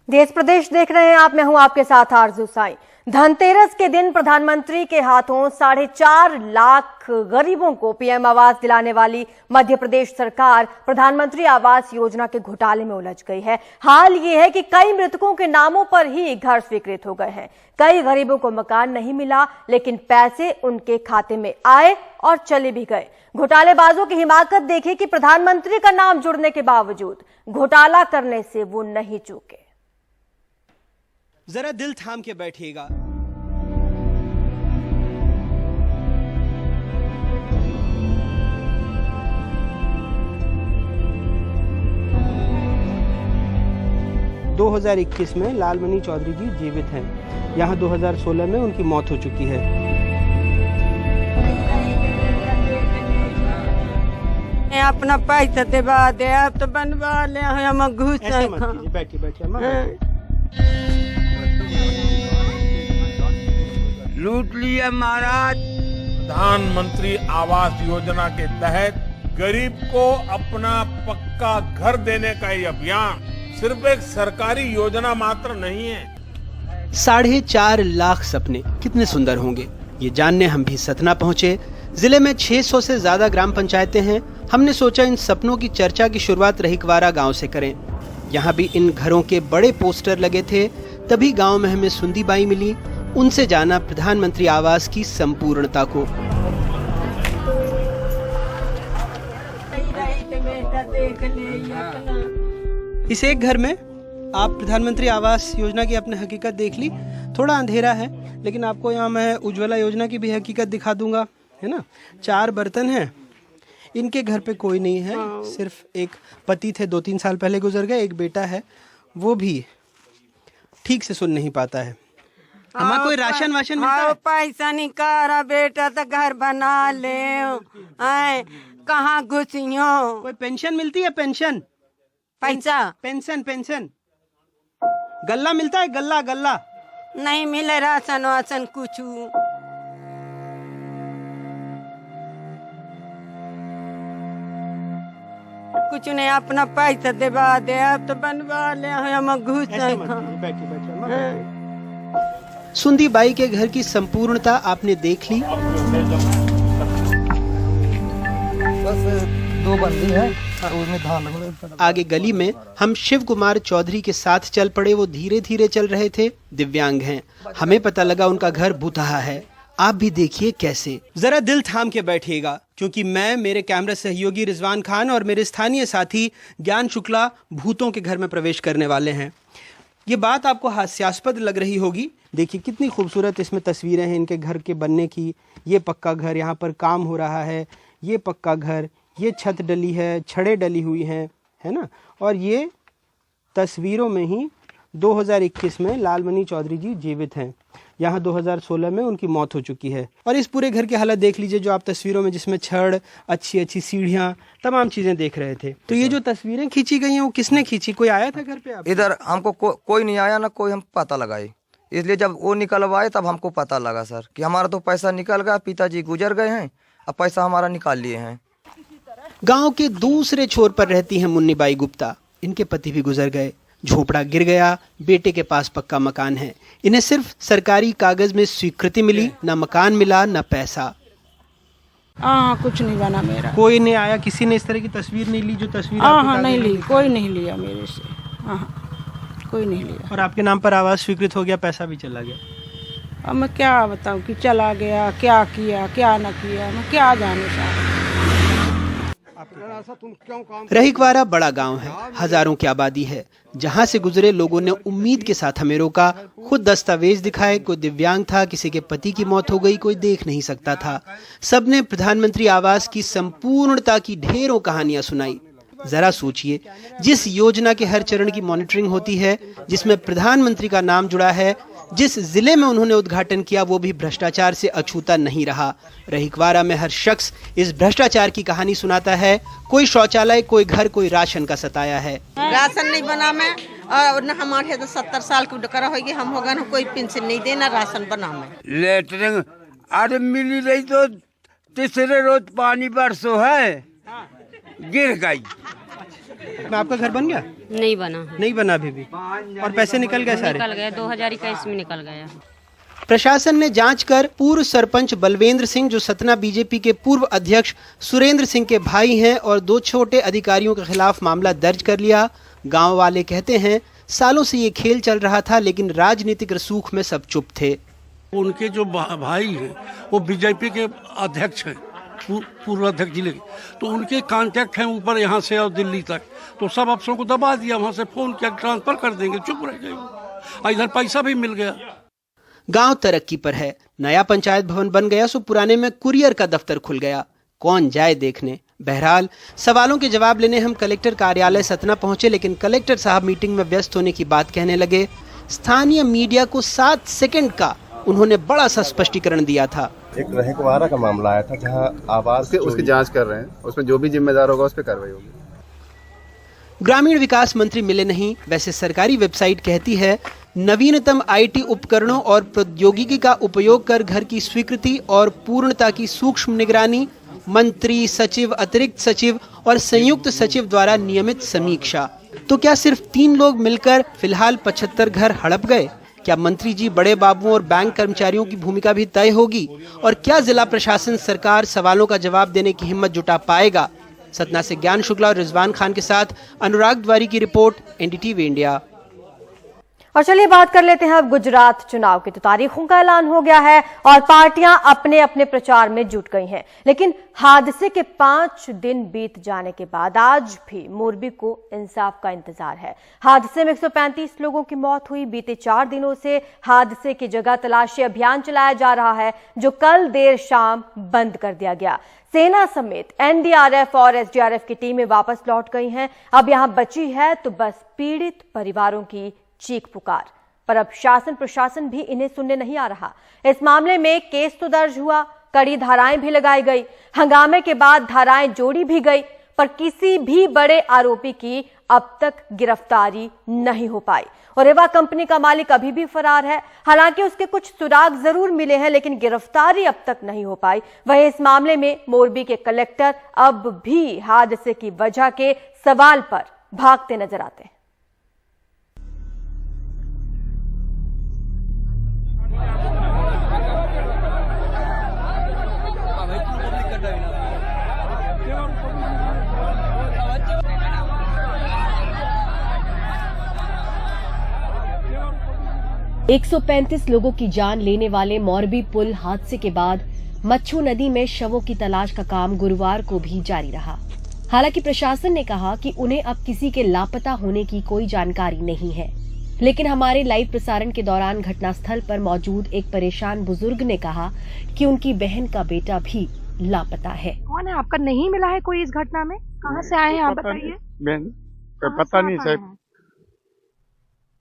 देश प्रदेश देख रहे हैं आप, मैं हूं आपके साथ आरजू साईं। धनतेरस के दिन प्रधानमंत्री के हाथों 4.5 लाख गरीबों को पीएम आवास दिलाने वाली मध्य प्रदेश सरकार प्रधानमंत्री आवास योजना के घोटाले में उलझ गई है। हाल ये है कि कई मृतकों के नामों पर ही घर स्वीकृत हो गए हैं। कई गरीबों को मकान नहीं मिला, लेकिन पैसे उनके खाते में आए और चले भी गए। घोटालेबाजों की हिमाकत देखिए कि प्रधानमंत्री का नाम जुड़ने के बावजूद घोटाला करने से वो नहीं चूके। जरा दिल थाम के बैठिएगा। दो 2021 में लालमणि चौधरी जी जीवित हैं। यहाँ 2016 में उनकी मौत हो चुकी है। अपना पैसा देवा दे, अब तो बनवा ले हम घुस। बैठिए बैठिए। लूट लिया महाराज। प्रधानमंत्री आवास योजना के तहत गरीब को अपना पक्का घर देने का ये अभियान सिर्फ एक सरकारी योजना मात्र नहीं है। 4.5 लाख सपने कितने सुंदर होंगे, ये जानने हम भी सतना पहुंचे। जिले में 600 से ज्यादा ग्राम पंचायतें हैं। हमने सोचा इन सपनों की चर्चा की शुरुआत रहीकवारा गांव से करें। यहाँ भी इन घरों के बड़े पोस्टर लगे थे। तभी गांव में हमें सुंदी बाई मिली। उनसे जाना प्रधानमंत्री आवास की संपूर्णता को। इस एक घर में आप प्रधानमंत्री आवास योजना की अपनी हकीकत देख ली। थोड़ा अंधेरा है, लेकिन आपको यहाँ मैं उज्ज्वला योजना की भी हकीकत दिखा दूंगा, है ना। 4 बर्तन हैं। इनके घर पे कोई नहीं है, सिर्फ एक पति थे, 2-3 साल पहले गुजर गए। एक बेटा है, वो भी ठीक से सुन नहीं पाता है। हमारा कोई राशन वाशन मिलता है? पैसा निकारा बेटा तो घर बना ले। कहाँ घुसियो? कोई पेंशन मिलती है? पेंशन पैसा पेंशन गल्ला मिलता है? गल्ला नहीं मिले। राशन वाशन कुछ नहीं। अपना पैसा देवा दे, अब तो बनवा ले हम घुस। सुंदी बाई के घर की संपूर्णता आपने देख ली। बस 2 बंदी है और उसमें धान लगा। आगे गली में हम शिव कुमार चौधरी के साथ चल पड़े। वो धीरे धीरे चल रहे थे, दिव्यांग हैं। हमें पता लगा उनका घर भूतहा है। आप भी देखिए कैसे। जरा दिल थाम के बैठिएगा, क्योंकि मैं, मेरे कैमरा सहयोगी रिजवान खान और मेरे स्थानीय साथी ज्ञान शुक्ला भूतों के घर में प्रवेश करने वाले हैं। ये बात आपको हास्यास्पद लग रही होगी। देखिए कितनी खूबसूरत इसमें तस्वीरें हैं इनके घर के बनने की। ये पक्का घर, यहाँ पर काम हो रहा है। ये पक्का घर, ये छत डली है, छड़ें डली हुई हैं, है ना। और ये तस्वीरों में ही 2021 में लालमणि चौधरी जी जीवित हैं। यहाँ 2016 में उनकी मौत हो चुकी है। और इस पूरे घर की हालत देख लीजिए जो आप तस्वीरों में, जिसमें छड़, अच्छी सीढ़ियाँ, तमाम चीजें देख रहे थे। तो ये जो तस्वीरें खींची गई हैं वो किसने खींची? कोई आया था घर पे? आप इधर हमको कोई नहीं आया ना, कोई हम पता लगाए। इसलिए जब वो निकलवाए तब हमको पता लगा सर कि हमारा तो पैसा निकल गया। पिताजी गुजर गए हैं, अब पैसा हमारा निकाल लिए हैं। गांव के दूसरे छोर पर रहती हैं मुन्नी बाई गुप्ता। इनके पति भी गुजर गए। झोपड़ा गिर गया, बेटे के पास पक्का मकान है। इन्हें सिर्फ सरकारी कागज में स्वीकृति मिली, ना मकान मिला, ना पैसा। कुछ नहीं बना मेरा। कोई नहीं आया? किसी ने इस तरह की तस्वीर नहीं ली जो तस्वीर? नहीं ली, कोई नहीं लिया मेरे से। कोई नहीं लिया। और आपके नाम पर आवास स्वीकृत हो गया, पैसा भी चला गया। अब मैं क्या बताऊं कि चला गया, क्या किया क्या न किया, मैं क्या जानूं साहब। रहीकवारा बड़ा गांव है, हजारों की आबादी है। जहां से गुजरे लोगों ने उम्मीद के साथ हमें रोका। खुद दस्तावेज दिखाए। कोई दिव्यांग था, किसी के पति की मौत हो गई, कोई देख नहीं सकता था। सबने प्रधानमंत्री आवास की संपूर्णता की ढेरों कहानियां सुनाई। जरा सोचिए, जिस योजना के हर चरण की मॉनिटरिंग होती है, जिसमें प्रधानमंत्री का नाम जुड़ा है, जिस जिले में उन्होंने उद्घाटन किया, वो भी भ्रष्टाचार से अछूता नहीं रहा। रहीकवारा में हर शख्स इस भ्रष्टाचार की कहानी सुनाता है। कोई शौचालय, कोई घर, कोई राशन का सताया है। राशन नहीं बना मैं, और न हमारे तो 70 साल की डकरा होगी, हम होगा ना कोई पेंशन नहीं देना, राशन बना मैं। लेटरिंग अरे मिली रही तो तीसरे रोज पानी बरसो है, गिर गई। आपका घर बन गया? नहीं बना। नहीं बना अभी भी, और पैसे निकल गए सारे? निकल गया, 2021 में निकल गया। प्रशासन ने जांच कर पूर्व सरपंच बलवेंद्र सिंह, जो सतना बीजेपी के पूर्व अध्यक्ष सुरेंद्र सिंह के भाई हैं, और 2 छोटे अधिकारियों के खिलाफ मामला दर्ज कर लिया। गांव वाले कहते हैं सालों से ये खेल चल रहा था, लेकिन राजनीतिक रसूख में सब चुप थे। उनके जो भाई हैं वो बीजेपी के अध्यक्ष हैं, पूर्व अध्यक्ष जिले के, तो उनके कांटेक्ट हैं ऊपर यहाँ से और दिल्ली तक, तो सब अफसरों को दबा दिया, वहाँ से फोन किया ट्रांसफर कर देंगे, चुप रह गए। इधर पैसा भी मिल गया। गांव तरक्की पर है, नया पंचायत भवन बन गया, सो पुराने में कुरियर का दफ्तर खुल गया, कौन जाए देखने। बहरहाल सवालों के जवाब लेने हम कलेक्टर कार्यालय सतना पहुंचे, लेकिन कलेक्टर साहब मीटिंग में व्यस्त होने की बात कहने लगे। स्थानीय मीडिया को 7 सेकंड का उन्होंने बड़ा सा स्पष्टीकरण दिया था। एक रहकवारा का मामला आया था जहां आवास उसकी जांच कर रहे हैं, उसमें जो भी जिम्मेदार होगा उस पर कार्रवाई होगी। ग्रामीण विकास मंत्री मिले नहीं। वैसे सरकारी वेबसाइट कहती है नवीनतम आईटी उपकरणों और प्रौद्योगिकी का उपयोग कर घर की स्वीकृति और पूर्णता की सूक्ष्म निगरानी, मंत्री, सचिव, अतिरिक्त सचिव और संयुक्त सचिव द्वारा नियमित समीक्षा। तो क्या सिर्फ 3 लोग मिलकर फिलहाल 75 घर हड़प गए? क्या मंत्री जी, बड़े बाबुओं और बैंक कर्मचारियों की भूमिका भी तय होगी? और क्या जिला प्रशासन सरकार सवालों का जवाब देने की हिम्मत जुटा पाएगा? सतना से ज्ञान शुक्ला और रिजवान खान के साथ अनुराग द्वारी की रिपोर्ट, एनडीटीवी इंडिया। और चलिए बात कर लेते हैं अब गुजरात चुनाव की। तो तारीखों का ऐलान हो गया है और पार्टियां अपने अपने प्रचार में जुट गई हैं, लेकिन हादसे के 5 दिन बीत जाने के बाद आज भी मोरबी को इंसाफ का इंतजार है। हादसे में 135 लोगों की मौत हुई। बीते 4 दिनों से हादसे की जगह तलाशी अभियान चलाया जा रहा है, जो कल देर शाम बंद कर दिया गया। सेना समेत एनडीआरएफ और एसडीआरएफ की टीमें वापस लौट गई हैं। अब यहां बची है तो बस पीड़ित परिवारों की चीख पुकार, पर अब शासन प्रशासन भी इन्हें सुनने नहीं आ रहा। इस मामले में केस तो दर्ज हुआ, कड़ी धाराएं भी लगाई गई, हंगामे के बाद धाराएं जोड़ी भी गई, पर किसी भी बड़े आरोपी की अब तक गिरफ्तारी नहीं हो पाई। और रेवा कंपनी का मालिक अभी भी फरार है। हालांकि उसके कुछ सुराग जरूर मिले हैं, लेकिन गिरफ्तारी अब तक नहीं हो पाई। वहीं इस मामले में मोरबी के कलेक्टर अब भी हादसे की वजह के सवाल पर भागते नजर आते हैं। एक 135 लोगों की जान लेने वाले मोरबी पुल हादसे के बाद मच्छू नदी में शवों की तलाश का काम गुरुवार को भी जारी रहा। हालांकि प्रशासन ने कहा कि उन्हें अब किसी के लापता होने की कोई जानकारी नहीं है, लेकिन हमारे लाइव प्रसारण के दौरान घटनास्थल पर मौजूद एक परेशान बुजुर्ग ने कहा कि उनकी बहन का बेटा भी लापता है। कौन है आपका? नहीं मिला है कोई इस घटना में? कहाँ से आए हैं आप बताइए? बहन पता नहीं साहब।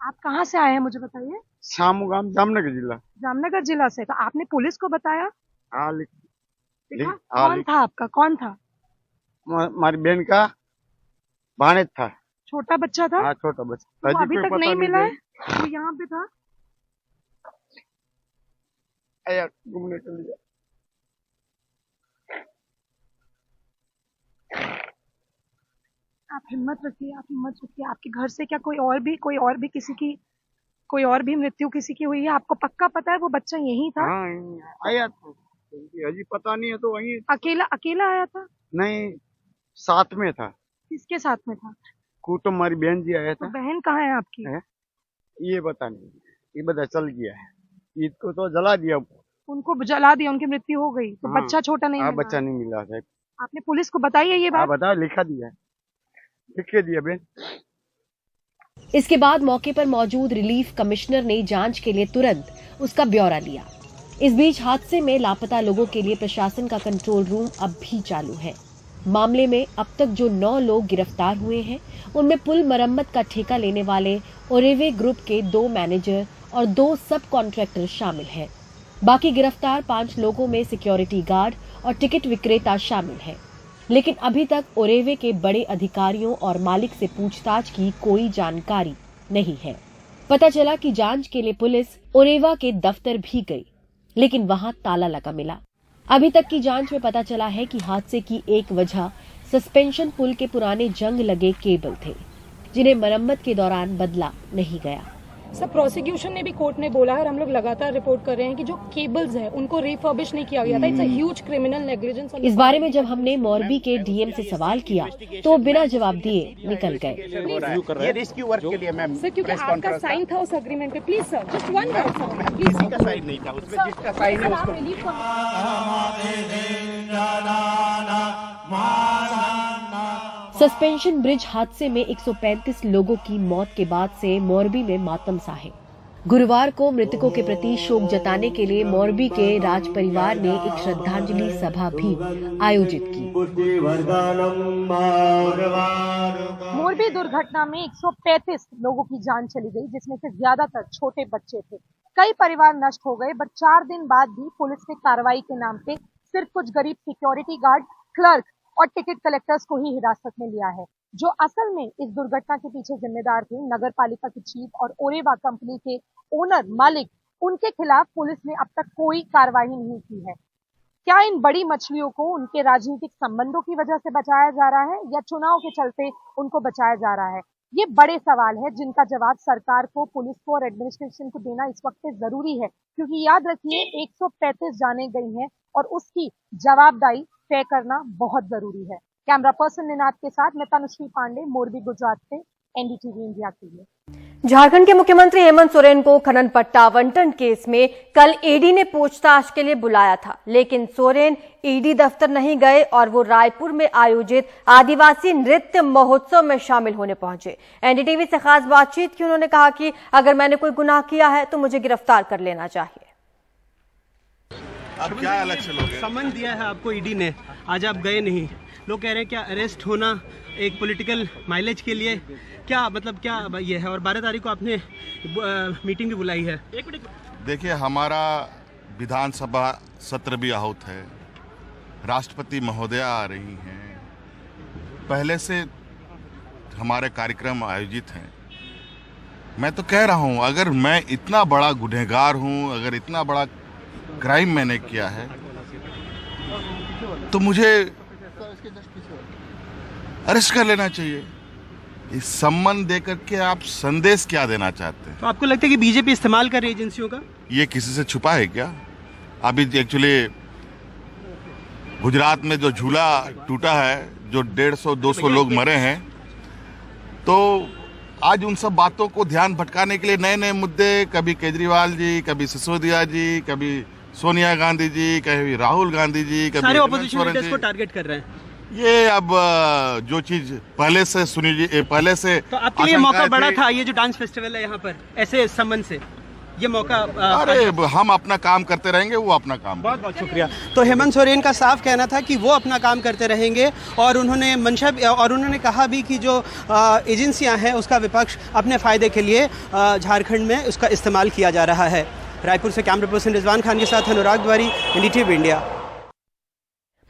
आप कहाँ से आए हैं मुझे बताइए? शामूगाम, जामनगर जिला। जामनगर जिला से। तो आपने पुलिस को बताया? हाँ, कौन था आपका? कौन था? हमारी बहन का भाणेज था। छोटा बच्चा था? हाँ, छोटा बच्चा। तो अभी तक नहीं मिला है? वो यहाँ पे था? घूमने के लिए। आप हिम्मत रखिए, आप हिम्मत रखिए। आपके घर से क्या कोई और भी किसी की कोई और भी मृत्यु किसी की हुई है? आपको पक्का पता है वो बच्चा यही था? हाँ, आया था। अजी पता नहीं है तो वही अकेला आया था? नहीं, साथ में था। किसके साथ में था? कुटुंब, हमारी बहन जी आया था। तो बहन कहाँ है आपकी? ये पता नहीं, ये पता चल गया है। ईद को तो जला दिया, उनको जला दिया, उनकी मृत्यु हो गई। तो बच्चा छोटा नहीं मिला? बच्चा नहीं मिला है। आपने पुलिस को बताई है ये बात? बता, लिखा दिया, लिख के दिया बहन। इसके बाद मौके पर मौजूद रिलीफ कमिश्नर ने जांच के लिए तुरंत उसका ब्यौरा लिया। इस बीच हादसे में लापता लोगों के लिए प्रशासन का कंट्रोल रूम अब भी चालू है। मामले में अब तक जो 9 लोग गिरफ्तार हुए हैं, उनमें पुल मरम्मत का ठेका लेने वाले ओरेवे ग्रुप के 2 मैनेजर और 2 सब कॉन्ट्रैक्टर शामिल हैं। बाकी गिरफ्तार 5 लोगों में सिक्योरिटी गार्ड और टिकट विक्रेता शामिल हैं। लेकिन अभी तक ओरेवे के बड़े अधिकारियों और मालिक से पूछताछ की कोई जानकारी नहीं है। पता चला कि जांच के लिए पुलिस ओरेवा के दफ्तर भी गई, लेकिन वहां ताला लगा मिला। अभी तक की जांच में पता चला है कि हादसे की एक वजह सस्पेंशन पुल के पुराने जंग लगे केबल थे, जिन्हें मरम्मत के दौरान बदला नहीं गया। सर, प्रोसिक्यूशन ने भी कोर्ट में बोला है और हम लोग लगातार रिपोर्ट कर रहे हैं कि जो केबल्स हैं उनको रिफर्बिश नहीं किया गया था। It's a huge criminal negligence. इस बारे में जब हमने मोरबी के डीएम से सवाल किया तो बिना जवाब दिए निकल गए। ये रेस्क्यू वर्क के लिए मैम सर, क्योंकि आपका साइन था उस एग्रीमेंट पे। Please sir, just one word sir, please. किसी का साइन नहीं था उसमें, जिसका साइन है उसको। सस्पेंशन ब्रिज हादसे में 135 लोगों की मौत के बाद से मोरबी में मातम सा है। गुरुवार को मृतकों के प्रति शोक जताने के लिए मोरबी के राज परिवार ने एक श्रद्धांजलि सभा भी आयोजित की। मोरबी दुर्घटना में 135 लोगों की जान चली गई, जिसमें से ज्यादातर छोटे बच्चे थे। कई परिवार नष्ट हो गए, बट 4 दिन बाद भी पुलिस ने कार्रवाई के नाम पे सिर्फ कुछ गरीब सिक्योरिटी गार्ड, क्लर्क और टिकट कलेक्टर्स को ही हिरासत में लिया है। जो असल में इस दुर्घटना के पीछे जिम्मेदार थे, नगर पालिका के चीफ और ओरेवा कंपनी के ओनर मालिक, उनके खिलाफ पुलिस ने अब तक कोई कार्रवाई नहीं की है। क्या इन बड़ी मछलियों को उनके राजनीतिक संबंधों की वजह से बचाया जा रहा है या चुनाव के चलते उनको बचाया जा रहा है? ये बड़े सवाल है जिनका जवाब सरकार को, पुलिस को और एडमिनिस्ट्रेशन को देना इस वक्त जरूरी है, क्योंकि याद रखिए 135 जाने गई हैं और उसकी जवाबदारी तय करना बहुत जरूरी है। कैमरा पर्सन निनाद के साथ मैं तनुश्री पांडे, मोरबी गुजरात से एनडीटीवी इंडिया के लिए। झारखंड के मुख्यमंत्री हेमंत सोरेन को खनन पट्टा आवंटन केस में कल ईडी ने पूछताछ के लिए बुलाया था, लेकिन सोरेन ईडी दफ्तर नहीं गए और वो रायपुर में आयोजित आदिवासी नृत्य महोत्सव में शामिल होने पहुंचे। एनडीटीवी से खास बातचीत की उन्होंने कहा कि अगर मैंने कोई गुनाह किया है तो मुझे गिरफ्तार कर लेना चाहिए। अब क्या इलेक्शन हो गया? समन दिया है आपको ईडी ने, आज आप गए नहीं। लोग कह रहे हैं क्या अरेस्ट होना एक पॉलिटिकल माइलेज के लिए, क्या मतलब क्या ये है? और 12 तारीख को आपने मीटिंग भी बुलाई है। देखिए, हमारा विधानसभा सत्र भी आहूत है, राष्ट्रपति महोदया आ रही हैं, पहले से हमारे कार्यक्रम आयोजित हैं। मैं तो कह रहा हूँ, अगर मैं इतना बड़ा गुनहगार हूँ, अगर इतना बड़ा क्राइम मैंने किया है, तो मुझे अरेस्ट कर लेना चाहिए। इस सम्मान देकर के आप संदेश क्या देना चाहते हैं? तो आपको लगता है कि बीजेपी इस्तेमाल कर रही है एजेंसियों का? ये किसी से छुपा है क्या? अभी एक्चुअली गुजरात में जो झूला टूटा है, जो 150-200 लोग मरे हैं, तो आज उन सब बातों को ध्यान भटकाने के लिए नए नए मुद्दे, कभी केजरीवाल जी, कभी सिसोदिया जी, कभी सोनिया गांधी जी, कभी राहुल गांधी जी, कभी सारे ऑपोजिशन लीडर्स को टारगेट कर रहे हैं। ये अब जो चीज पहले से सुनी जी, पहले से तो आपके लिए मौका बड़ा था, ये जो डांस फेस्टिवल है यहाँ पर ऐसे संबंध से ये मौका। अरे हम अपना काम करते रहेंगे, वो अपना काम। बहुत बहुत शुक्रिया। तो हेमंत सोरेन का साफ कहना था कि वो अपना काम करते रहेंगे और उन्होंने मंशा और उन्होंने कहा भी कि जो एजेंसियां हैं उसका विपक्ष अपने फायदे के लिए झारखंड में उसका इस्तेमाल किया जा रहा है। रायपुर से कैमरा पर्सन रिजवान खान के साथ अनुराग द्वारी, एनडीटीवी इंडिया।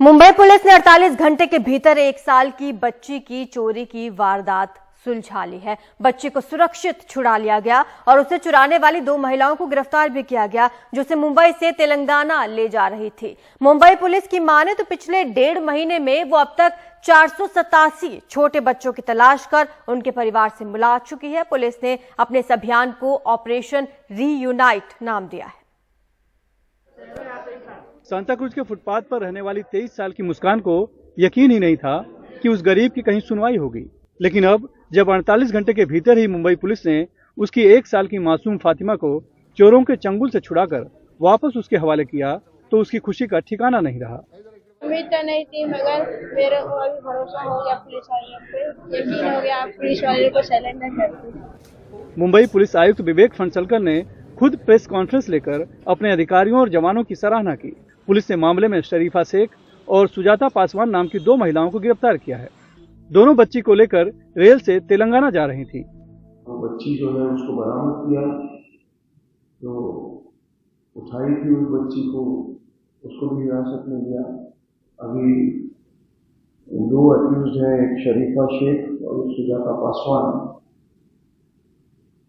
मुंबई पुलिस ने 48 घंटे के भीतर 1 साल की बच्ची की चोरी की वारदात सुलझा ली है। बच्ची को सुरक्षित छुड़ा लिया गया और उसे चुराने वाली 2 महिलाओं को गिरफ्तार भी किया गया, जो उसे मुंबई से तेलंगाना ले जा रही थी। मुंबई पुलिस की माने तो पिछले 1.5 महीने में वो अब तक 487 छोटे बच्चों की तलाश कर उनके परिवार से मिला चुकी है। पुलिस ने अपने इस अभियान को ऑपरेशन रीयूनाइट नाम दिया है। सांता क्रूज के फुटपाथ पर रहने वाली 23 साल की मुस्कान को यकीन ही नहीं था कि उस गरीब की कहीं सुनवाई होगी, लेकिन अब जब 48 घंटे के भीतर ही मुंबई पुलिस ने उसकी 1 साल की मासूम फातिमा को चोरों के चंगुल से छुड़ाकर वापस उसके हवाले किया, तो उसकी खुशी का ठिकाना नहीं रहा। उम्मीद तो नहीं थी, मगर मेरे को अभी भरोसा हो गया पुलिस वालों पे, यकीन हो गया पुलिस वालों को सरेंडर कर दी। मुंबई पुलिस आयुक्त विवेक फणसलकर ने खुद प्रेस कॉन्फ्रेंस लेकर अपने अधिकारियों और जवानों की सराहना की। पुलिस ने मामले में शरीफा शेख और सुजाता पासवान नाम की 2 महिलाओं को गिरफ्तार किया है। दोनों बच्ची को लेकर रेल से तेलंगाना जा रही थी। बच्ची जो है उसको बरामद किया, तो उठाई थी उस बच्ची को, उसको भी हिरासत में लिया। अभी 2 अक्यूज्ड हैं, एक शरीफा शेख और एक सुजाता पासवान।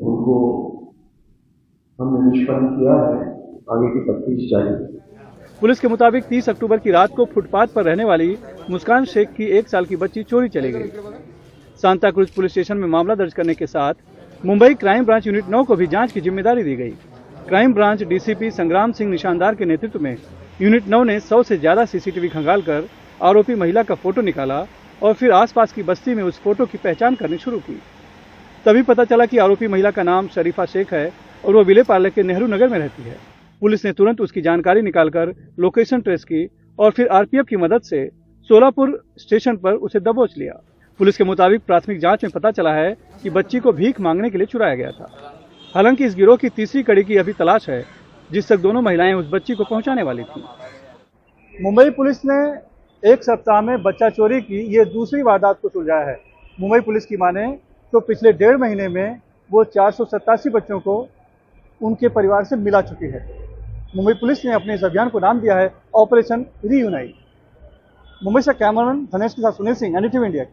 उनको हमने निष्पन्न किया है, आगे की तफ्तीश जारी है। पुलिस के मुताबिक 30 अक्टूबर की रात को फुटपाथ पर रहने वाली मुस्कान शेख की 1 साल की बच्ची चोरी चली गई। सांता क्रूज पुलिस स्टेशन में मामला दर्ज करने के साथ मुंबई क्राइम ब्रांच यूनिट 9 को भी जांच की जिम्मेदारी दी गई। क्राइम ब्रांच डीसीपी संग्राम सिंह निशानदार के नेतृत्व में यूनिट 9 ने 100 से ज्यादा सीसीटीवी खंगालकर आरोपी महिला का फोटो निकाला और फिर आसपास की बस्ती में उस फोटो की पहचान करनी शुरू की। तभी पता चला कि आरोपी महिला का नाम शरीफा शेख है और वो विलेपार्ले के नेहरू नगर में रहती है। पुलिस ने तुरंत उसकी जानकारी निकालकर लोकेशन ट्रेस की और फिर आरपीएफ की मदद से सोलापुर स्टेशन पर उसे दबोच लिया। पुलिस के मुताबिक प्राथमिक जांच में पता चला है कि बच्ची को भीख मांगने के लिए चुराया गया था। हालांकि इस गिरोह की तीसरी कड़ी की अभी तलाश है, जिस तक दोनों महिलाएं उस बच्ची को पहुंचाने वाली थी। मुंबई पुलिस ने एक सप्ताह में बच्चा चोरी की ये दूसरी वारदात को सुलझाया है। मुंबई पुलिस की माने तो पिछले 1.5 महीने में वो 487 बच्चों को उनके परिवार से मिला चुकी है। मुंबई पुलिस ने अपने इस अभियान को नाम दिया है ऑपरेशन रीयूनाइट। मुंबई से कैमरामैन धनेश के साथ सुनील सिंह, एनडीटीवी इंडिया।